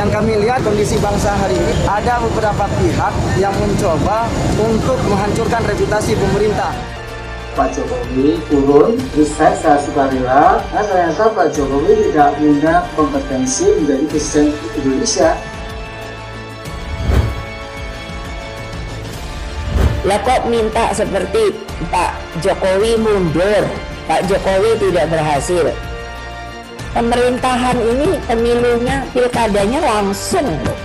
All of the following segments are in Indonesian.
Yang kami lihat kondisi bangsa hari ini, ada beberapa pihak yang mencoba untuk menghancurkan reputasi pemerintah. Pak Jokowi turun, terus saya sukarela, karena ternyata Pak Jokowi tidak punya kompetensi menjadi presiden Indonesia. Lah kok minta seperti Pak Jokowi mundur, Pak Jokowi tidak berhasil. Pemerintahan ini pemilunya, pilkadanya langsung loh.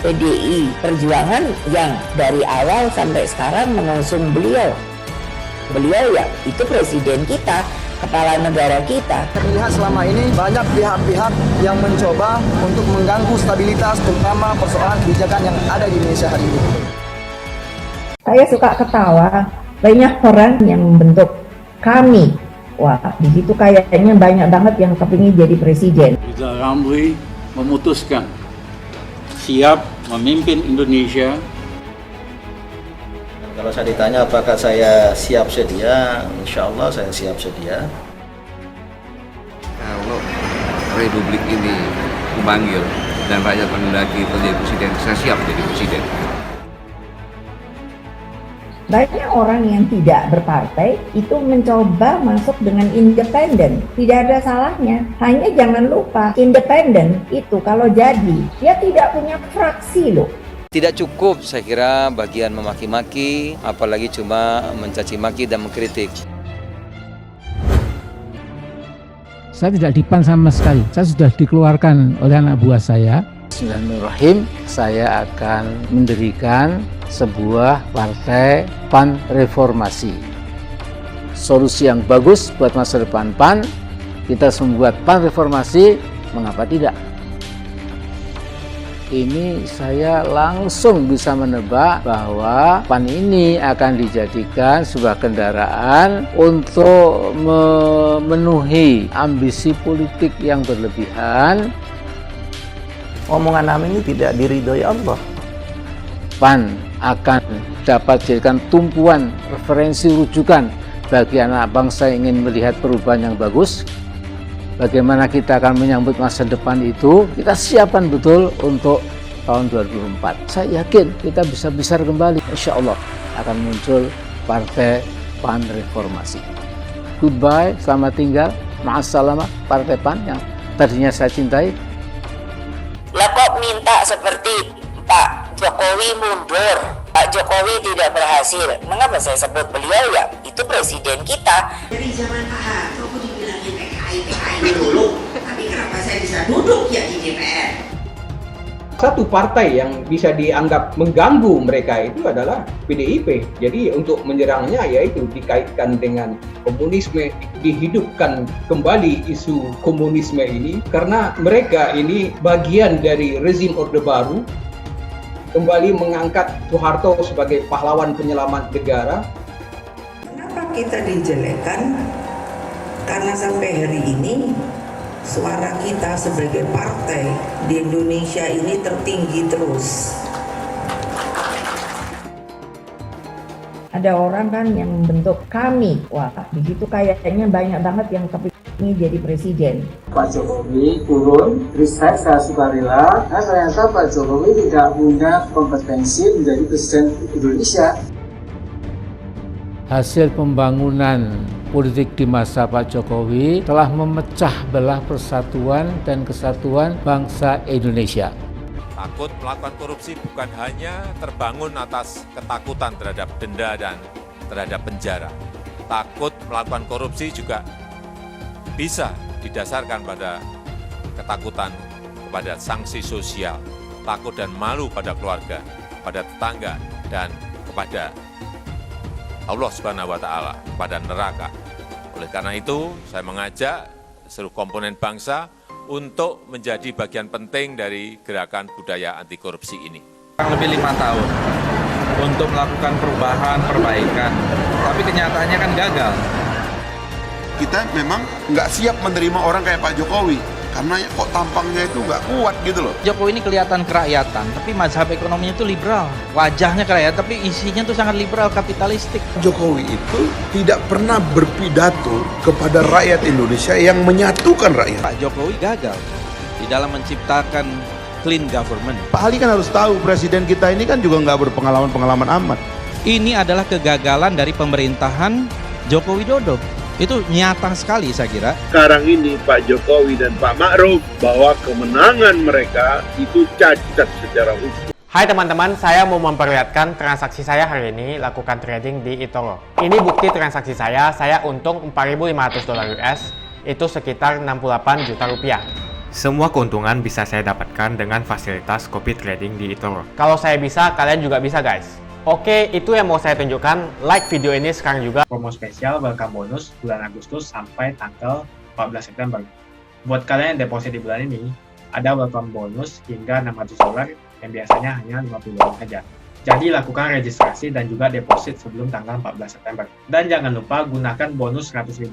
PDI Perjuangan yang dari awal sampai sekarang mengusung beliau. Beliau ya itu presiden kita, kepala negara kita. Kami lihat selama ini banyak pihak-pihak yang mencoba untuk mengganggu stabilitas, terutama persoalan kebijakan yang ada di Indonesia hari ini. Saya suka ketawa, banyak orang yang membentuk kami. Wah, di situ kayaknya banyak banget yang kepingin jadi presiden. Rizal Ramli memutuskan siap memimpin Indonesia. Kalau saya ditanya apakah saya siap sedia, insya Allah saya siap sedia. Kalau Republik ini memanggil dan rakyat menghendaki menjadi presiden, saya siap jadi presiden. Banyak orang yang tidak berpartai itu mencoba masuk dengan independen. Tidak ada salahnya. Hanya jangan lupa, independen itu kalau jadi, dia tidak punya fraksi loh. Tidak cukup saya kira bagian memaki-maki, apalagi cuma mencaci maki dan mengkritik. Saya tidak dipan sama sekali, saya sudah dikeluarkan oleh anak buah saya. Bismillahirrahmanirrahim, saya akan mendirikan sebuah partai PAN Reformasi. Solusi yang bagus buat masa depan PAN, kita membuat PAN Reformasi, mengapa tidak? Ini saya langsung bisa menebak bahwa PAN ini akan dijadikan sebuah kendaraan untuk memenuhi ambisi politik yang berlebihan. Omongan Amin ini tidak diridhoi Allah. PAN akan dapat dijadikan tumpuan referensi rujukan bagi anak bangsa yang ingin melihat perubahan yang bagus. Bagaimana kita akan menyambut masa depan itu, kita siapkan betul untuk tahun 2024. Saya yakin kita bisa besar kembali. Insya Allah akan muncul Partai PAN Reformasi. Goodbye, selamat tinggal, ma'assalamah Partai PAN yang tadinya saya cintai. Lah kok minta seperti Pak Jokowi mundur, Pak Jokowi tidak berhasil. Mengapa saya sebut beliau ya itu presiden kita. Dari zaman Pak Harto aku dibilangin PKI dulu, tapi kenapa saya bisa duduk ya di DPR? Satu partai yang bisa dianggap mengganggu mereka itu adalah PDIP. Jadi untuk menyerangnya yaitu dikaitkan dengan komunisme, dihidupkan kembali isu komunisme ini karena mereka ini bagian dari rezim Orde Baru, kembali mengangkat Soeharto sebagai pahlawan penyelamat negara. Kenapa kita dijelekan? Karena sampai hari ini suara kita sebagai partai di Indonesia ini tertinggi terus. Ada orang kan yang membentuk kami. Wah, di situ kayaknya banyak banget yang kepingin jadi presiden. Pak Jokowi turun, terus saya sukarela, karena ternyata Pak Jokowi tidak punya kompetensi menjadi presiden Indonesia. Hasil pembangunan politik di masa Pak Jokowi telah memecah belah persatuan dan kesatuan bangsa Indonesia. Takut melakukan korupsi bukan hanya terbangun atas ketakutan terhadap denda dan terhadap penjara. Takut melakukan korupsi juga bisa didasarkan pada ketakutan kepada sanksi sosial, takut dan malu pada keluarga, pada tetangga, dan kepada Allah Subhanahu wa Ta'ala, pada neraka. Oleh karena itu, saya mengajak seluruh komponen bangsa untuk menjadi bagian penting dari gerakan budaya anti korupsi ini. Lebih 5 tahun untuk melakukan perubahan, perbaikan, tapi kenyataannya kan gagal. Kita memang nggak siap menerima orang kayak Pak Jokowi. Karena kok tampangnya itu nggak kuat gitu loh. Jokowi ini kelihatan kerakyatan, tapi mazhab ekonominya itu liberal. Wajahnya kerakyatan, tapi isinya itu sangat liberal, kapitalistik. Jokowi itu tidak pernah berpidato kepada rakyat Indonesia yang menyatukan rakyat. Pak Jokowi gagal di dalam menciptakan clean government. Pak Ali kan harus tahu presiden kita ini kan juga nggak berpengalaman amat. Ini adalah kegagalan dari pemerintahan Joko Widodo. Itu nyata sekali saya kira. Sekarang ini Pak Jokowi dan Pak Ma'ruf bahwa kemenangan mereka itu cacat secara hukum. Hai teman-teman, saya mau memperlihatkan transaksi saya hari ini lakukan trading di eToro. Ini bukti transaksi saya untung $4.500 US, itu sekitar 68 juta rupiah. Semua keuntungan bisa saya dapatkan dengan fasilitas copy trading di eToro. Kalau saya bisa, kalian juga bisa guys. Oke, itu yang mau saya tunjukkan. Like video ini sekarang juga. Promo spesial welcome bonus bulan Agustus sampai tanggal 14 September. Buat kalian yang deposit di bulan ini, ada welcome bonus hingga $600 yang biasanya hanya $50 saja. Jadi lakukan registrasi dan juga deposit sebelum tanggal 14 September. Dan jangan lupa gunakan bonus $100.000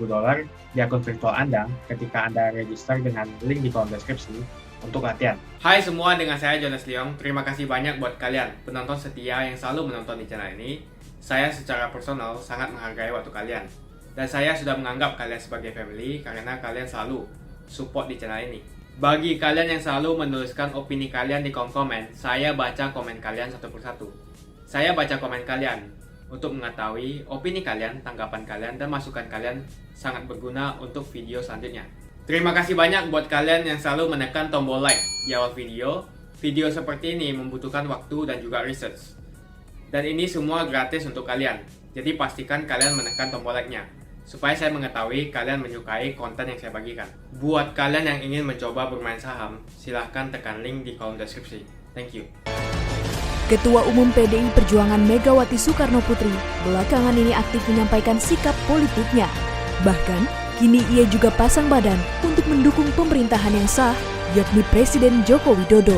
di akun virtual Anda ketika Anda register dengan link di kolom deskripsi untuk latihan. Hai semua, dengan saya Jonas Leong. Terima kasih banyak buat kalian penonton setia yang selalu menonton di channel ini. Saya secara personal sangat menghargai waktu kalian. Dan saya sudah menganggap kalian sebagai family karena kalian selalu support di channel ini. Bagi kalian yang selalu menuliskan opini kalian di kolom komen, saya baca komen kalian satu persatu. Saya baca komen kalian untuk mengetahui opini kalian, tanggapan kalian, dan masukan kalian sangat berguna untuk video selanjutnya. Terima kasih banyak buat kalian yang selalu menekan tombol like di awal video. Video seperti ini membutuhkan waktu dan juga research. Dan ini semua gratis untuk kalian. Jadi pastikan kalian menekan tombol like-nya, supaya saya mengetahui kalian menyukai konten yang saya bagikan. Buat kalian yang ingin mencoba bermain saham, silahkan tekan link di kolom deskripsi. Thank you. Ketua Umum PDI Perjuangan Megawati Soekarno Putri belakangan ini aktif menyampaikan sikap politiknya. Bahkan, kini ia juga pasang badan untuk mendukung pemerintahan yang sah, yakni Presiden Joko Widodo.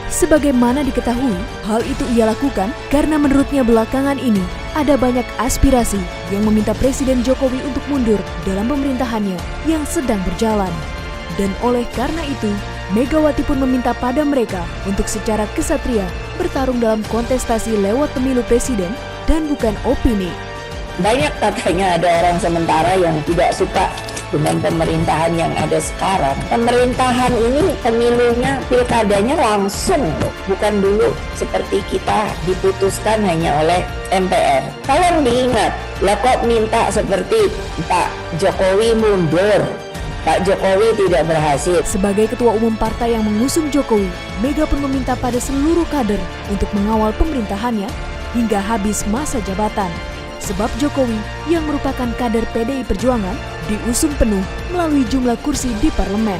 Sebagaimana diketahui, hal itu ia lakukan karena menurutnya belakangan ini ada banyak aspirasi yang meminta Presiden Jokowi untuk mundur dalam pemerintahannya yang sedang berjalan. Dan oleh karena itu, Megawati pun meminta pada mereka untuk secara kesatria bertarung dalam kontestasi lewat pemilu presiden dan bukan opini. Banyak katanya ada orang sementara yang tidak suka dengan pemerintahan yang ada sekarang. Pemerintahan ini pemilunya, pilkadanya langsung loh. Bukan dulu seperti kita diputuskan hanya oleh MPR. Tolong diingat, lah kok minta seperti Pak Jokowi mundur. Pak Jokowi tidak berhasil. Sebagai ketua umum partai yang mengusung Jokowi, Mega pun meminta pada seluruh kader untuk mengawal pemerintahannya hingga habis masa jabatan. Sebab Jokowi yang merupakan kader PDI Perjuangan diusung penuh melalui jumlah kursi di parlemen.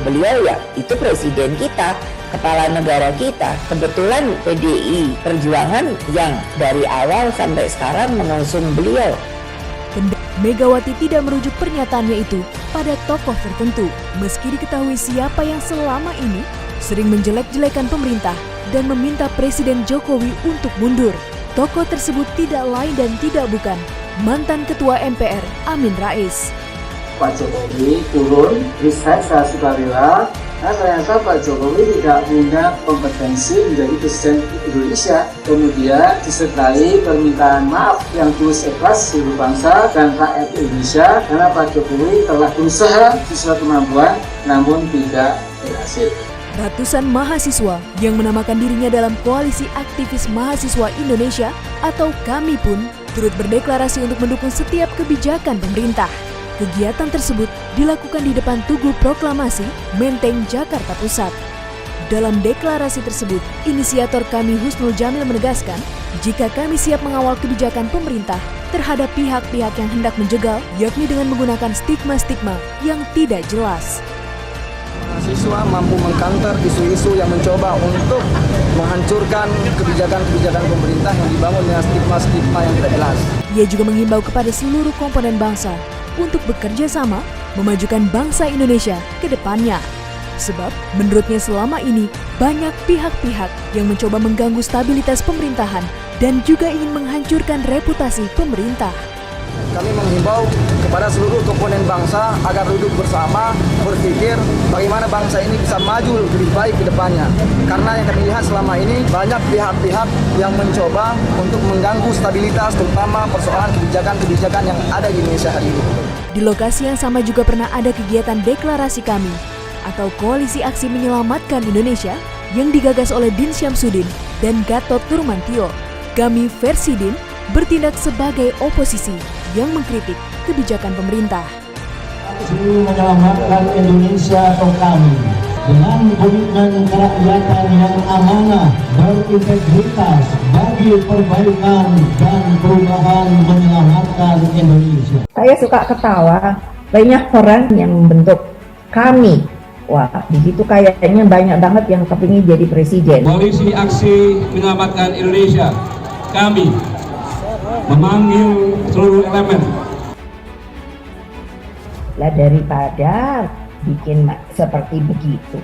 Beliau ya itu presiden kita, kepala negara kita. Kebetulan PDI Perjuangan yang dari awal sampai sekarang mengusung beliau. Megawati tidak merujuk pernyataannya itu pada tokoh tertentu, meski diketahui siapa yang selama ini sering menjelek-jelekan pemerintah dan meminta Presiden Jokowi untuk mundur. Tokoh tersebut tidak lain dan tidak bukan mantan Ketua MPR Amin Rais. Pak Jokowi turun, resign secara sukarela, karena ternyata Pak Jokowi tidak punya kompetensi menjadi Presiden Indonesia. Kemudian disertai permintaan maaf yang tulus ikhlas seluruh bangsa dan rakyat Indonesia karena Pak Jokowi telah berusaha sesuai kemampuan namun tidak berhasil. Ratusan mahasiswa yang menamakan dirinya dalam Koalisi Aktivis Mahasiswa Indonesia atau KAMI pun turut berdeklarasi untuk mendukung setiap kebijakan pemerintah. Kegiatan tersebut dilakukan di depan Tugu Proklamasi, Menteng, Jakarta Pusat. Dalam deklarasi tersebut, inisiator KAMI Husnul Jamil menegaskan jika KAMI siap mengawal kebijakan pemerintah terhadap pihak-pihak yang hendak menjegal, yakni dengan menggunakan stigma-stigma yang tidak jelas. Mahasiswa mampu mengkanter isu-isu yang mencoba untuk menghancurkan kebijakan-kebijakan pemerintah yang dibangun dengan stigma-stigma yang tidak jelas. Ia juga mengimbau kepada seluruh komponen bangsa untuk bekerja sama memajukan bangsa Indonesia ke depannya. Sebab menurutnya selama ini banyak pihak-pihak yang mencoba mengganggu stabilitas pemerintahan dan juga ingin menghancurkan reputasi pemerintah. Kami menghimbau kepada seluruh komponen bangsa agar duduk bersama, berpikir bagaimana bangsa ini bisa maju lebih baik ke depannya. Karena yang kami lihat selama ini banyak pihak-pihak yang mencoba untuk mengganggu stabilitas, terutama persoalan kebijakan-kebijakan yang ada di Indonesia hari ini. Di lokasi yang sama juga pernah ada kegiatan deklarasi KAMI. atau Koalisi Aksi Menyelamatkan Indonesia yang digagas oleh Din Syamsuddin dan Gatot Nurmantio. Kami versi Din bertindak sebagai oposisi yang mengkritik kebijakan pemerintah. Aksi Menyelamatkan Indonesia atau kami dengan komitmen kerakyatan yang amanah, berintegritas bagi perbaikan dan perubahan menyelamatkan Indonesia. Saya suka ketawa, banyak orang yang membentuk kami. Wah, di situ kayaknya banyak banget yang kepingin jadi presiden. Koalisi Aksi Menyelamatkan Indonesia, kami memanggil seluruh elemen. Lah daripada bikin seperti begitu,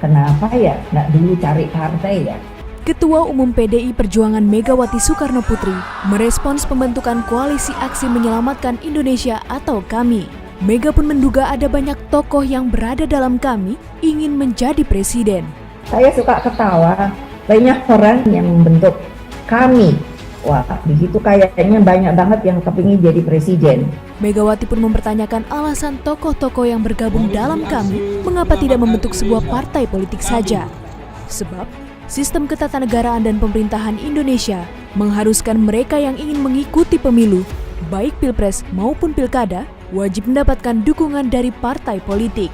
kenapa ya nggak dulu cari partai ya? Ketua Umum PDI Perjuangan Megawati Soekarno Putri merespons pembentukan Koalisi Aksi Menyelamatkan Indonesia atau KAMI. Mega pun menduga ada banyak tokoh yang berada dalam KAMI ingin menjadi presiden. Saya suka ketawa, banyak orang yang membentuk KAMI. Wah, di situ kayaknya banyak banget yang kepingin jadi presiden. Megawati pun mempertanyakan alasan tokoh-tokoh yang bergabung dalam KAMI mengapa tidak membentuk sebuah partai politik saja. Sebab sistem ketatanegaraan dan pemerintahan Indonesia mengharuskan mereka yang ingin mengikuti pemilu, baik pilpres maupun pilkada, wajib mendapatkan dukungan dari partai politik.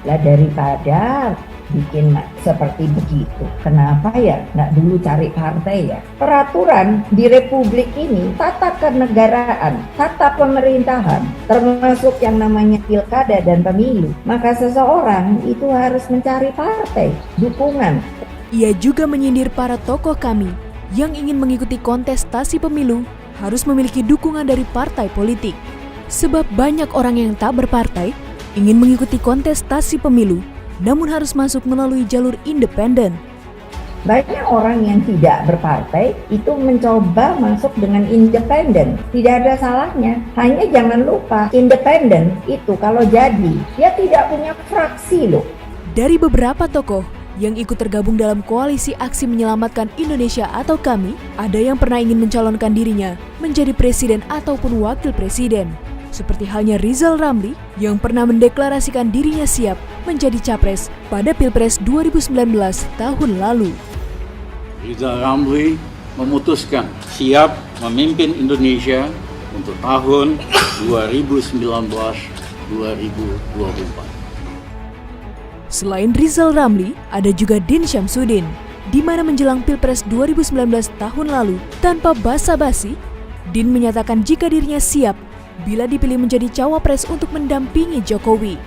Lah daripada bikin seperti begitu, kenapa ya nggak dulu cari partai ya? Peraturan di Republik ini, tata kenegaraan, tata pemerintahan, termasuk yang namanya pilkada dan pemilu, maka seseorang itu harus mencari partai, dukungan. Ia juga menyindir para tokoh KAMI yang ingin mengikuti kontestasi pemilu harus memiliki dukungan dari partai politik. Sebab banyak orang yang tak berpartai ingin mengikuti kontestasi pemilu namun harus masuk melalui jalur independen. Banyak orang yang tidak berpartai itu mencoba masuk dengan independen. Tidak ada salahnya. Hanya jangan lupa, independen itu kalau jadi, dia tidak punya fraksi loh. Dari beberapa tokoh yang ikut tergabung dalam Koalisi Aksi Menyelamatkan Indonesia atau KAMI, ada yang pernah ingin mencalonkan dirinya menjadi presiden ataupun wakil presiden. Seperti halnya Rizal Ramli yang pernah mendeklarasikan dirinya siap menjadi capres pada Pilpres 2019 tahun lalu. Rizal Ramli memutuskan siap memimpin Indonesia untuk tahun 2019-2024. Selain Rizal Ramli, ada juga Din Syamsuddin, di mana menjelang Pilpres 2019 tahun lalu, tanpa basa-basi, Din menyatakan jika dirinya siap bila dipilih menjadi cawapres untuk mendampingi Jokowi.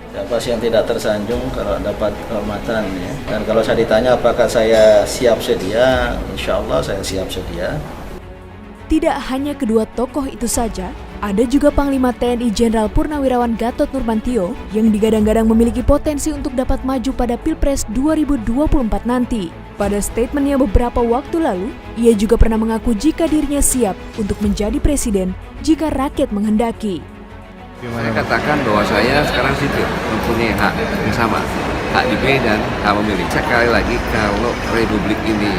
Siapa sih yang tidak tersanjung kalau dapat kehormatan ya? Dan kalau saya ditanya apakah saya siap sedia, insya Allah saya siap sedia. Tidak hanya kedua tokoh itu saja, ada juga Panglima TNI Jenderal Purnawirawan Gatot Nurmantio yang digadang-gadang memiliki potensi untuk dapat maju pada Pilpres 2024 nanti. Pada statementnya beberapa waktu lalu, ia juga pernah mengaku jika dirinya siap untuk menjadi presiden jika rakyat menghendaki. Saya katakan bahwa saya sekarang sipil, mempunyai hak yang sama, hak dipilih dan hak memilih. Sekali lagi, kalau Republik ini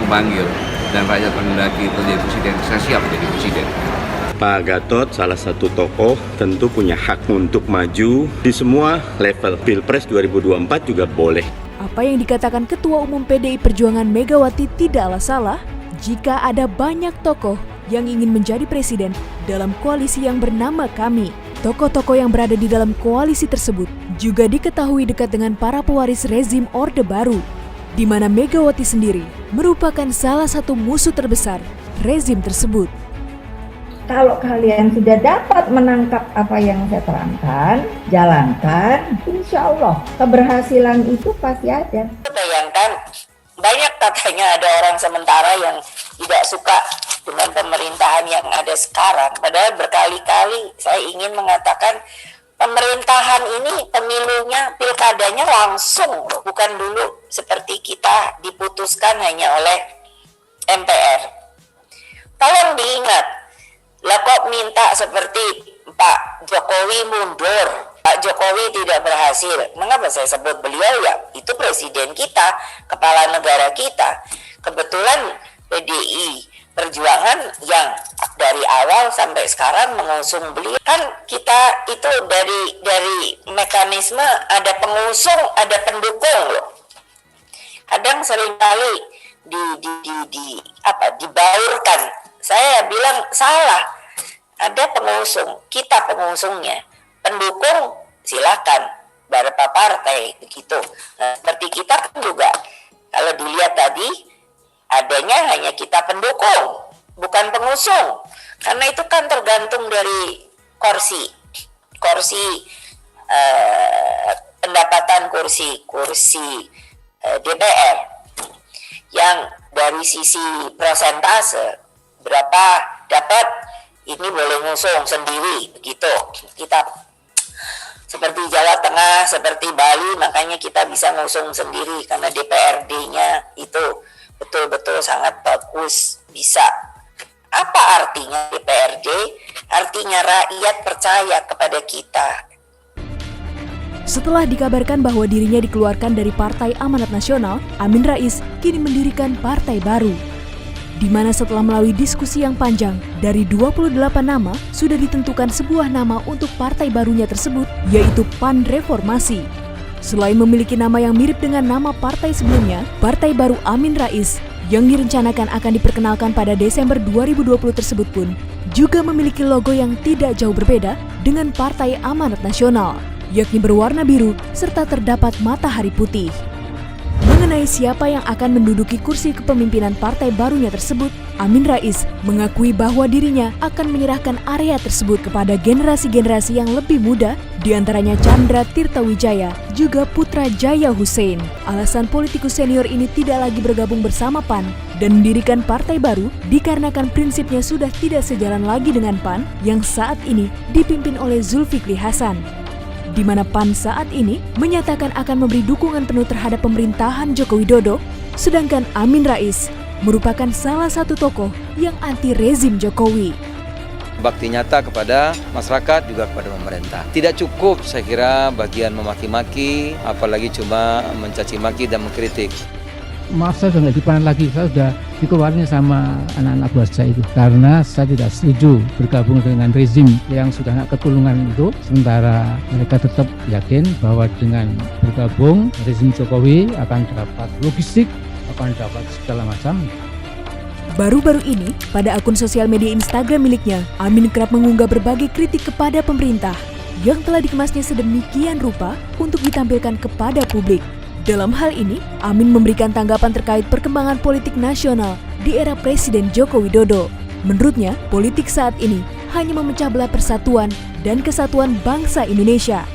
memanggil dan rakyat menghendaki menjadi presiden, saya siap menjadi presiden. Pak Gatot salah satu tokoh tentu punya hak untuk maju di semua level. Pilpres 2024 juga boleh. Apa yang dikatakan Ketua Umum PDI Perjuangan Megawati tidaklah salah jika ada banyak tokoh yang ingin menjadi presiden dalam koalisi yang bernama KAMI. Tokoh-tokoh yang berada di dalam koalisi tersebut juga diketahui dekat dengan para pewaris rezim Orde Baru, di mana Megawati sendiri merupakan salah satu musuh terbesar rezim tersebut. Kalau kalian sudah dapat menangkap apa yang saya terangkan, jalankan, insya Allah keberhasilan itu pasti ada. Bayangkan, banyak katanya ada orang sementara yang tidak suka dengan pemerintahan yang ada sekarang. Padahal berkali-kali saya ingin mengatakan pemerintahan ini pemilunya, pilkadanya langsung, bukan dulu seperti kita diputuskan hanya oleh MPR. Tolong diingat. Lah kok minta seperti Pak Jokowi mundur, Pak Jokowi tidak berhasil. Mengapa saya sebut beliau ya? Itu presiden kita, kepala negara kita. Kebetulan PDI Perjuangan yang dari awal sampai sekarang mengusung beliau. Kan kita itu dari mekanisme ada pengusung, ada pendukung loh. Kadang seringkali dibaurkan. Saya bilang salah. Ada pengusung, kita pengusungnya. Pendukung silakan, beberapa partai begitu. Nah, seperti kita kan juga kalau dilihat tadi adanya hanya kita pendukung, bukan pengusung. Karena itu kan tergantung dari kursi pendapatan kursi DPR yang dari sisi persentase berapa dapat, ini boleh ngusung sendiri begitu. Kita seperti Jawa Tengah, seperti Bali, makanya kita bisa ngusung sendiri karena DPRD-nya itu betul-betul sangat bagus, bisa. Apa artinya DPRD? Artinya rakyat percaya kepada kita. Setelah dikabarkan bahwa dirinya dikeluarkan dari Partai Amanat Nasional, Amin Rais kini mendirikan partai baru. Di mana setelah melalui diskusi yang panjang, dari 28 nama sudah ditentukan sebuah nama untuk partai barunya tersebut, yaitu PAN Reformasi. Selain memiliki nama yang mirip dengan nama partai sebelumnya, partai baru Amin Rais yang direncanakan akan diperkenalkan pada Desember 2020 tersebut pun juga memiliki logo yang tidak jauh berbeda dengan Partai Amanat Nasional, yakni berwarna biru serta terdapat matahari putih. Mengenai siapa yang akan menduduki kursi kepemimpinan partai barunya tersebut, Amin Rais mengakui bahwa dirinya akan menyerahkan area tersebut kepada generasi-generasi yang lebih muda, diantaranya Chandra Tirtawijaya, juga putra Jaya Hussein. Alasan politikus senior ini tidak lagi bergabung bersama PAN dan mendirikan partai baru dikarenakan prinsipnya sudah tidak sejalan lagi dengan PAN yang saat ini dipimpin oleh Zulkifli Hasan, di mana PAN saat ini menyatakan akan memberi dukungan penuh terhadap pemerintahan Joko Widodo, sedangkan Amin Rais merupakan salah satu tokoh yang anti rezim Jokowi. Bakti nyata kepada masyarakat juga kepada pemerintah. Tidak cukup saya kira bagian memaki-maki, apalagi cuma mencaci maki dan mengkritik. Maaf, saya sudah nggak di PAN lagi, saya sudah dikeluarnya sama anak-anak buah saya itu karena saya tidak setuju bergabung dengan rezim yang sudah nggak ketulungan itu. Sementara mereka tetap yakin bahwa dengan bergabung rezim Jokowi akan dapat logistik, akan dapat segala macam. Baru-baru ini, pada akun sosial media Instagram miliknya, Amin kerap mengunggah berbagai kritik kepada pemerintah yang telah dikemasnya sedemikian rupa untuk ditampilkan kepada publik. Dalam hal ini, Amin memberikan tanggapan terkait perkembangan politik nasional di era Presiden Joko Widodo. Menurutnya, politik saat ini hanya memecah belah persatuan dan kesatuan bangsa Indonesia.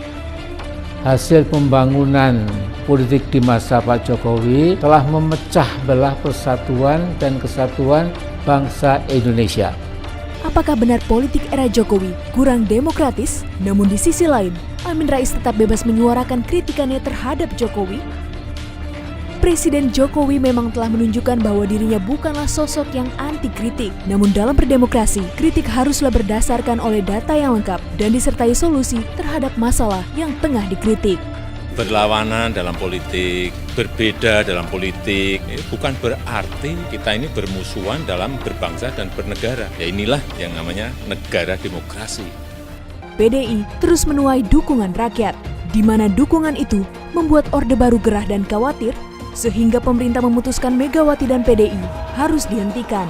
Hasil pembangunan politik di masa Pak Jokowi telah memecah belah persatuan dan kesatuan bangsa Indonesia. Apakah benar politik era Jokowi kurang demokratis? Namun di sisi lain, Amin Rais tetap bebas menyuarakan kritikannya terhadap Jokowi. Presiden Jokowi memang telah menunjukkan bahwa dirinya bukanlah sosok yang anti kritik. Namun dalam berdemokrasi, kritik haruslah berdasarkan oleh data yang lengkap dan disertai solusi terhadap masalah yang tengah dikritik. Berlawanan dalam politik, berbeda dalam politik, bukan berarti kita ini bermusuhan dalam berbangsa dan bernegara. Ya inilah yang namanya negara demokrasi. PDI terus menuai dukungan rakyat, di mana dukungan itu membuat Orde Baru gerah dan khawatir, sehingga pemerintah memutuskan Megawati dan PDI harus dihentikan.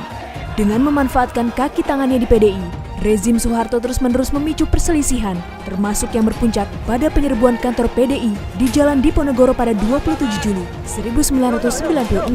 Dengan memanfaatkan kaki tangannya di PDI, rezim Soeharto terus-menerus memicu perselisihan, termasuk yang berpuncak pada penyerbuan kantor PDI di Jalan Diponegoro pada 27 Juli 1996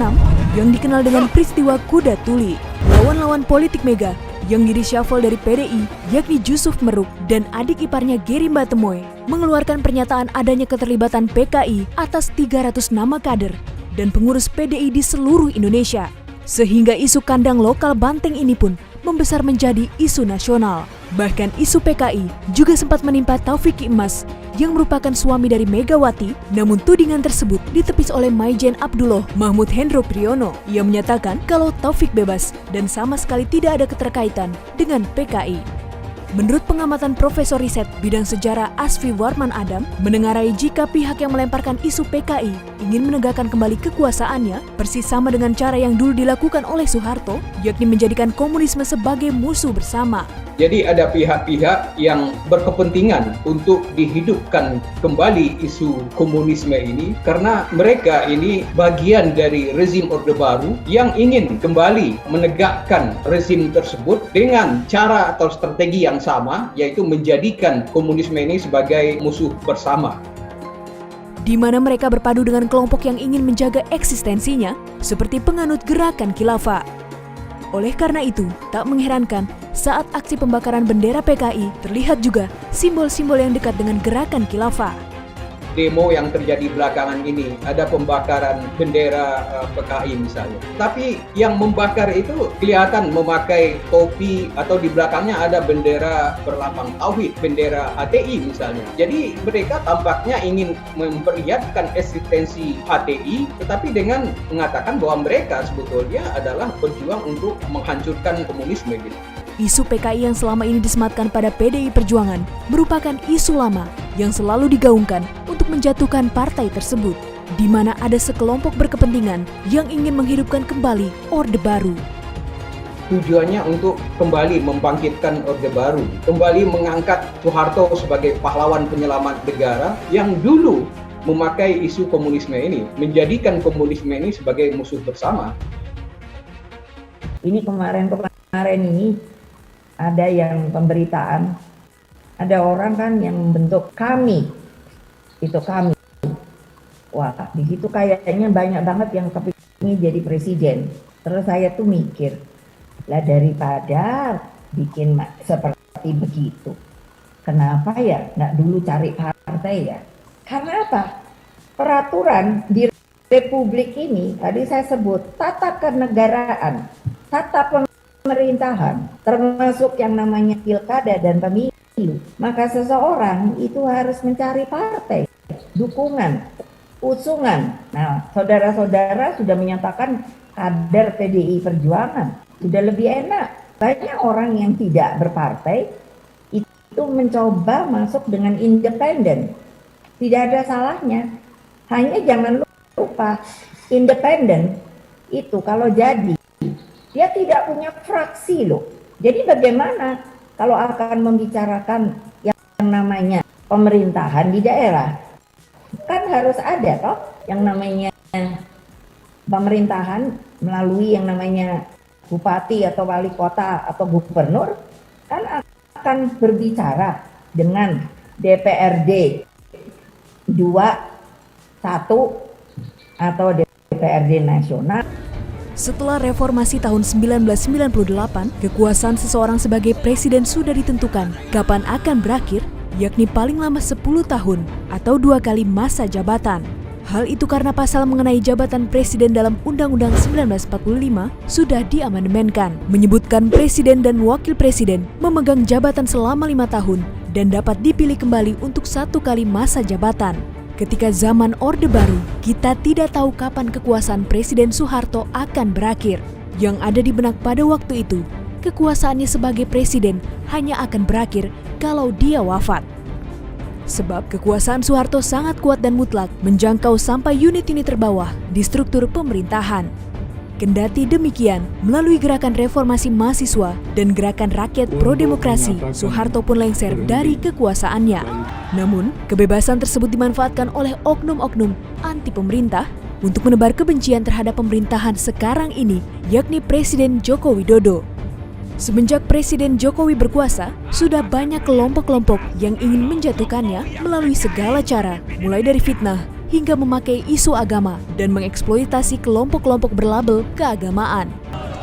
yang dikenal dengan peristiwa Kuda Tuli. Lawan-lawan politik Mega yang di-reshuffle dari PDI, yakni Jusuf Meruk dan adik iparnya Geri Mbatemoy, mengeluarkan pernyataan adanya keterlibatan PKI atas 300 nama kader dan pengurus PDI di seluruh Indonesia. Sehingga isu kandang lokal Banteng ini pun membesar menjadi isu nasional. Bahkan isu PKI juga sempat menimpa Taufik Imas yang merupakan suami dari Megawati, namun tudingan tersebut ditepis oleh Maijen Abdullah Mahmud Hendro Priyono. Ia menyatakan kalau Taufik bebas dan sama sekali tidak ada keterkaitan dengan PKI. Menurut pengamatan Profesor Riset Bidang Sejarah Asfi Warman Adam, menengarai jika pihak yang melemparkan isu PKI ingin menegakkan kembali kekuasaannya, persis sama dengan cara yang dulu dilakukan oleh Soeharto, yakni menjadikan komunisme sebagai musuh bersama. Jadi ada pihak-pihak yang berkepentingan untuk dihidupkan kembali isu komunisme ini karena mereka ini bagian dari rezim Orde Baru yang ingin kembali menegakkan rezim tersebut dengan cara atau strategi yang sama, yaitu menjadikan komunisme ini sebagai musuh bersama. Di mana mereka berpadu dengan kelompok yang ingin menjaga eksistensinya, seperti penganut gerakan khilafah. Oleh karena itu, tak mengherankan saat aksi pembakaran bendera PKI terlihat juga simbol-simbol yang dekat dengan gerakan khilafah. Demo yang terjadi belakangan ini, ada pembakaran bendera PKI misalnya. Tapi yang membakar itu kelihatan memakai topi atau di belakangnya ada bendera berlambang tauhid, bendera HTI misalnya. Jadi mereka tampaknya ingin memperlihatkan eksistensi HTI, tetapi dengan mengatakan bahwa mereka sebetulnya adalah berjuang untuk menghancurkan komunisme gitu. Isu PKI yang selama ini disematkan pada PDI Perjuangan merupakan isu lama yang selalu digaungkan untuk menjatuhkan partai tersebut, di mana ada sekelompok berkepentingan yang ingin menghidupkan kembali Orde Baru. Tujuannya untuk kembali membangkitkan Orde Baru, kembali mengangkat Soeharto sebagai pahlawan penyelamat negara yang dulu memakai isu komunisme ini, menjadikan komunisme ini sebagai musuh bersama. Ini kemarin ini ada yang pemberitaan, ada orang kan yang membentuk kami, itu kami. Wah, di situ kayaknya banyak banget yang kepingin jadi presiden. Terus saya tuh mikir, lah daripada bikin seperti begitu, kenapa ya nggak dulu cari partai ya? Karena apa? Peraturan di Republik ini, tadi saya sebut, tata kenegaraan, tata pemerintahan, termasuk yang namanya pilkada dan pemilu, maka seseorang itu harus mencari partai, dukungan, usungan. Nah, saudara-saudara sudah menyatakan kader PDI Perjuangan, sudah lebih enak. Banyak orang yang tidak berpartai itu mencoba masuk dengan independen. Tidak ada salahnya. Hanya jangan lupa, independen itu kalau jadi, dia tidak punya fraksi loh. Jadi bagaimana kalau akan membicarakan yang namanya pemerintahan di daerah? Kan harus ada toh yang namanya pemerintahan melalui yang namanya bupati atau wali kota atau gubernur, kan akan berbicara dengan DPRD 2, 1 atau DPRD nasional. Setelah reformasi tahun 1998, kekuasaan seseorang sebagai presiden sudah ditentukan kapan akan berakhir, yakni paling lama 10 tahun atau 2 kali masa jabatan. Hal itu karena pasal mengenai jabatan presiden dalam Undang-Undang 1945 sudah diamandemenkan, menyebutkan presiden dan wakil presiden memegang jabatan selama 5 tahun dan dapat dipilih kembali untuk 1 kali masa jabatan. Ketika zaman Orde Baru, kita tidak tahu kapan kekuasaan Presiden Soeharto akan berakhir. Yang ada di benak pada waktu itu, kekuasaannya sebagai presiden hanya akan berakhir kalau dia wafat. Sebab kekuasaan Soeharto sangat kuat dan mutlak, menjangkau sampai unit-unit terbawah di struktur pemerintahan. Kendati demikian, melalui gerakan reformasi mahasiswa dan gerakan rakyat pro-demokrasi, Soeharto pun lengser dari kekuasaannya. Namun, kebebasan tersebut dimanfaatkan oleh oknum-oknum anti pemerintah untuk menebar kebencian terhadap pemerintahan sekarang ini, yakni Presiden Joko Widodo. Semenjak Presiden Jokowi berkuasa, sudah banyak kelompok-kelompok yang ingin menjatuhkannya melalui segala cara, mulai dari fitnah hingga memakai isu agama dan mengeksploitasi kelompok-kelompok berlabel keagamaan.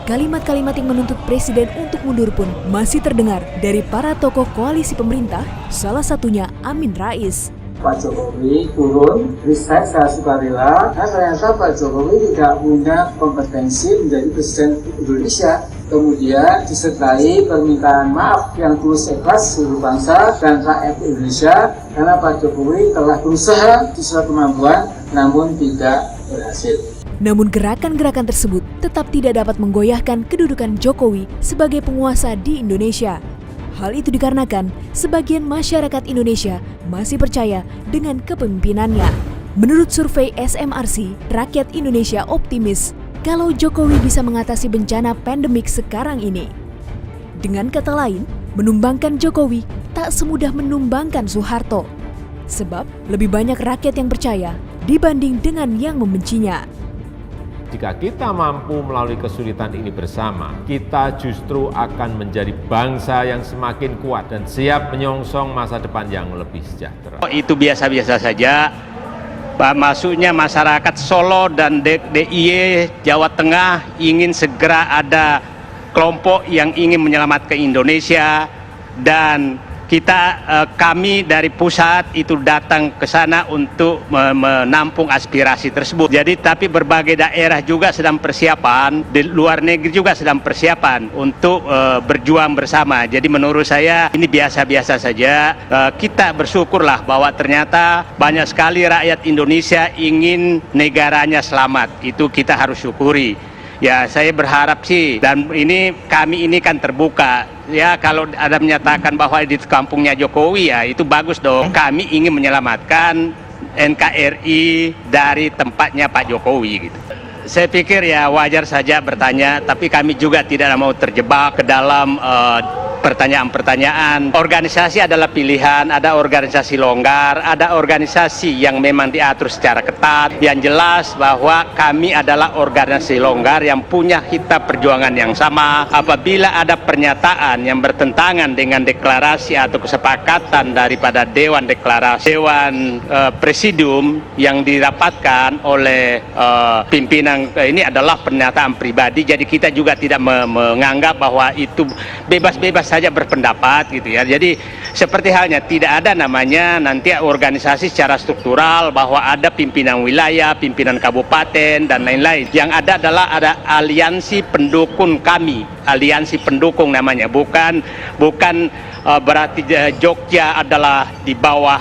Kalimat-kalimat yang menuntut presiden untuk mundur pun masih terdengar dari para tokoh koalisi pemerintah, salah satunya Amin Rais. Pak Jokowi turun, resign secara sukarela, dan ternyata Pak Jokowi tidak punya kompetensi menjadi presiden Indonesia. Kemudian disertai permintaan maaf yang tulus ikhlas seluruh bangsa dan rakyat Indonesia karena Pak Jokowi telah berusaha sesuai kemampuan namun tidak berhasil. Namun gerakan-gerakan tersebut tetap tidak dapat menggoyahkan kedudukan Jokowi sebagai penguasa di Indonesia. Hal itu dikarenakan sebagian masyarakat Indonesia masih percaya dengan kepemimpinannya. Menurut survei SMRC, rakyat Indonesia optimis kalau Jokowi bisa mengatasi bencana pandemik sekarang ini. Dengan kata lain, menumbangkan Jokowi tak semudah menumbangkan Soeharto. Sebab lebih banyak rakyat yang percaya dibanding dengan yang membencinya. Jika kita mampu melalui kesulitan ini bersama, kita justru akan menjadi bangsa yang semakin kuat dan siap menyongsong masa depan yang lebih sejahtera. Itu biasa-biasa saja. Maksudnya masyarakat Solo dan DIY Jawa Tengah ingin segera ada kelompok yang ingin menyelamatkan Indonesia, dan kami dari pusat itu datang ke sana untuk menampung aspirasi tersebut. Jadi tapi berbagai daerah juga sedang persiapan, di luar negeri juga sedang persiapan untuk berjuang bersama. Jadi menurut saya ini biasa-biasa saja. Kita bersyukurlah bahwa ternyata banyak sekali rakyat Indonesia ingin negaranya selamat. Itu kita harus syukuri. Ya, saya berharap sih, dan kami ini kan terbuka. Ya, kalau ada menyatakan bahwa di kampungnya Jokowi, ya itu bagus dong. Kami ingin menyelamatkan NKRI dari tempatnya Pak Jokowi gitu. Saya pikir ya wajar saja bertanya, tapi kami juga tidak mau terjebak ke dalam pertanyaan-pertanyaan. Organisasi adalah pilihan, ada organisasi longgar, ada organisasi yang memang diatur secara ketat. Yang jelas bahwa kami adalah organisasi longgar yang punya hitam perjuangan yang sama. Apabila ada pernyataan yang bertentangan dengan deklarasi atau kesepakatan daripada Dewan Deklarasi, Dewan Presidium yang dirapatkan oleh pimpinan, ini adalah pernyataan pribadi. Jadi kita juga tidak menganggap bahwa itu bebas-bebas saja berpendapat gitu ya. Jadi seperti halnya tidak ada namanya nanti organisasi secara struktural bahwa ada pimpinan wilayah, pimpinan kabupaten dan lain-lain. Yang ada adalah ada aliansi pendukung kami, aliansi pendukung namanya, bukan berarti Jogja adalah di bawah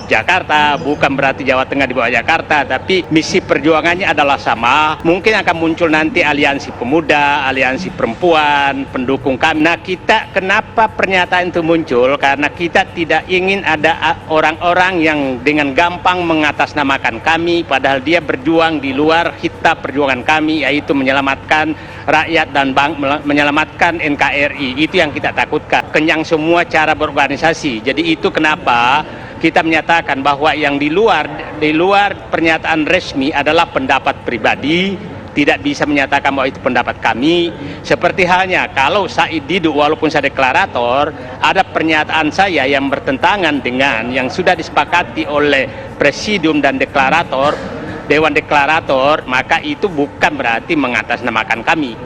Jakarta, bukan berarti Jawa Tengah di bawah Jakarta, tapi misi perjuangannya adalah sama. Mungkin akan muncul nanti aliansi pemuda, aliansi perempuan, pendukung kami. Nah, kita kenapa pernyataan itu muncul? Karena kita tidak ingin ada orang-orang yang dengan gampang mengatasnamakan kami, padahal dia berjuang di luar hitam perjuangan kami, yaitu menyelamatkan rakyat dan menyelamatkan NKRI. Itu yang kita takutkan. Kenyang semua cara berorganisasi. Jadi itu kenapa kita menyatakan bahwa yang di luar pernyataan resmi adalah pendapat pribadi, tidak bisa menyatakan bahwa itu pendapat kami. Seperti halnya kalau Said Didu, walaupun saya deklarator, ada pernyataan saya yang bertentangan dengan yang sudah disepakati oleh Presidium dan deklarator, Dewan Deklarator, maka itu bukan berarti mengatasnamakan kami.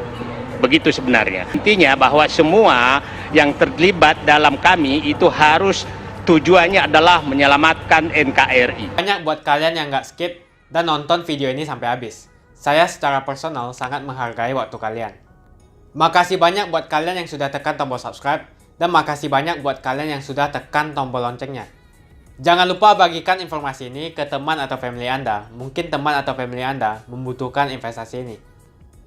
Begitu sebenarnya. Intinya bahwa semua yang terlibat dalam kami itu harus tujuannya adalah menyelamatkan NKRI. Banyak buat kalian yang nggak skip dan nonton video ini sampai habis. Saya secara personal sangat menghargai waktu kalian. Makasih banyak buat kalian yang sudah tekan tombol subscribe, dan makasih banyak buat kalian yang sudah tekan tombol loncengnya. Jangan lupa bagikan informasi ini ke teman atau family Anda. Mungkin teman atau family Anda membutuhkan investasi ini.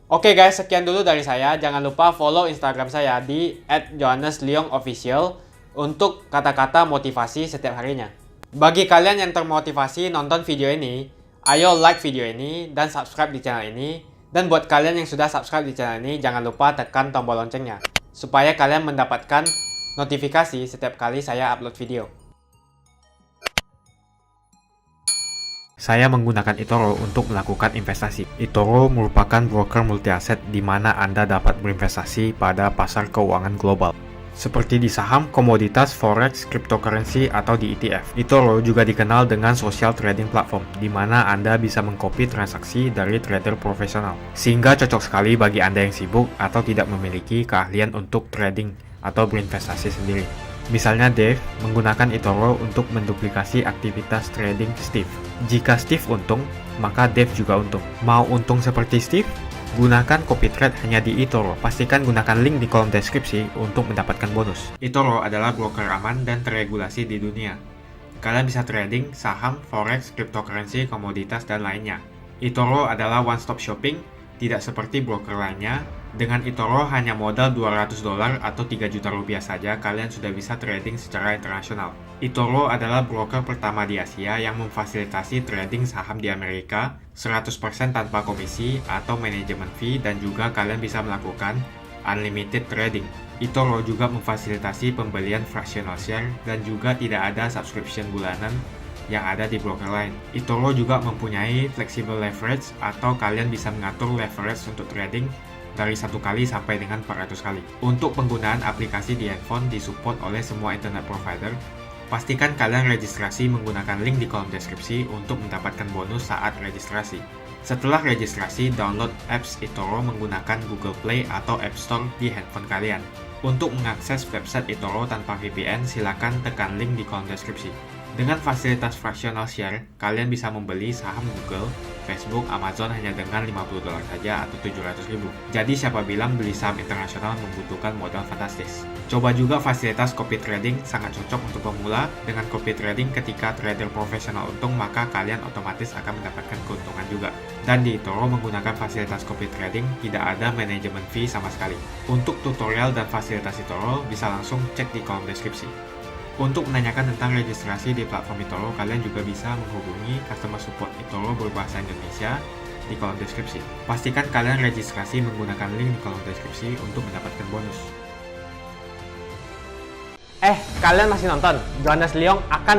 Oke guys, sekian dulu dari saya. Jangan lupa follow Instagram saya di @johannesleongofficial untuk kata-kata motivasi setiap harinya. Bagi kalian yang termotivasi nonton video ini, ayo like video ini dan subscribe di channel ini. Dan buat kalian yang sudah subscribe di channel ini, jangan lupa tekan tombol loncengnya supaya kalian mendapatkan notifikasi setiap kali saya upload video. Saya menggunakan eToro untuk melakukan investasi. eToro merupakan broker multi aset di mana Anda dapat berinvestasi pada pasar keuangan global, seperti di saham, komoditas, forex, cryptocurrency, atau di ETF. eToro juga dikenal dengan social trading platform, di mana Anda bisa mengcopy transaksi dari trader profesional, sehingga cocok sekali bagi Anda yang sibuk atau tidak memiliki keahlian untuk trading atau berinvestasi sendiri. Misalnya Dave menggunakan eToro untuk menduplikasi aktivitas trading Steve. Jika Steve untung, maka Dave juga untung. Mau untung seperti Steve? Gunakan CopyTrade hanya di eToro. Pastikan gunakan link di kolom deskripsi untuk mendapatkan bonus. eToro adalah broker aman dan terregulasi di dunia. Kalian bisa trading saham, forex, cryptocurrency, komoditas, dan lainnya. eToro adalah one-stop shopping, tidak seperti broker lainnya, Dengan eToro hanya modal $200 atau 3 juta rupiah saja, kalian sudah bisa trading secara internasional. eToro adalah broker pertama di Asia yang memfasilitasi trading saham di Amerika 100% tanpa komisi atau manajemen fee, dan juga kalian bisa melakukan unlimited trading. eToro juga memfasilitasi pembelian fractional share dan juga tidak ada subscription bulanan yang ada di broker lain. eToro juga mempunyai flexible leverage atau kalian bisa mengatur leverage untuk trading dari 1 kali sampai dengan 400 kali. Untuk penggunaan aplikasi di handphone disupport oleh semua internet provider. Pastikan kalian registrasi menggunakan link di kolom deskripsi untuk mendapatkan bonus saat registrasi. Setelah registrasi, download apps eToro menggunakan Google Play atau App Store di handphone kalian. Untuk mengakses website eToro tanpa VPN, silakan tekan link di kolom deskripsi. Dengan fasilitas fractional share, kalian bisa membeli saham Google, Facebook, Amazon hanya dengan $50 saja atau 700.000. Jadi siapa bilang beli saham internasional membutuhkan modal fantastis. Coba juga fasilitas copy trading, sangat cocok untuk pemula. Dengan copy trading ketika trader profesional untung, maka kalian otomatis akan mendapatkan keuntungan juga. Dan di eToro menggunakan fasilitas copy trading, tidak ada manajemen fee sama sekali. Untuk tutorial dan fasilitas eToro, bisa langsung cek di kolom deskripsi. Untuk menanyakan tentang registrasi di platform eToro, kalian juga bisa menghubungi customer support eToro berbahasa Indonesia di kolom deskripsi. Pastikan kalian registrasi menggunakan link di kolom deskripsi untuk mendapatkan bonus. Kalian masih nonton? Jonas Liong akan